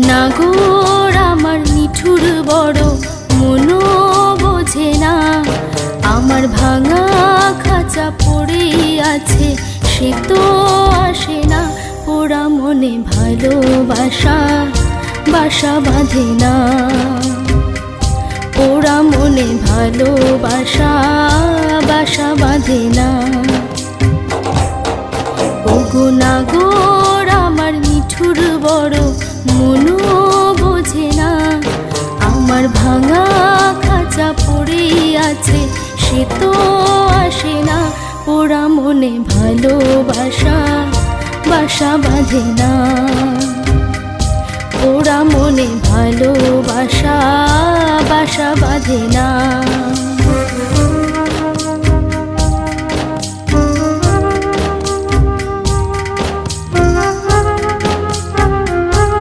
নাগর আমার নিঠুর বড়, মনও বোঝে না। আমার ভাঙা খাঁচা পড়ে আছে, সে তো আসে না। পোড়া মনে ভালোবাসা বাসা বাঁধে না। পোড়া মনে ভালোবাসা বাসা বাঁধে না। ওগো নাগর আমার নিঠুর বড়, মনও বোঝে না। আমার ভাঙা খাঁচা পড়ে আছে, সে তো আসে না। পোড়া মনে ভালোবাসা বাসা বাঁধে না। পোড়া মনে ভালোবাসা বাসা বাঁধে না।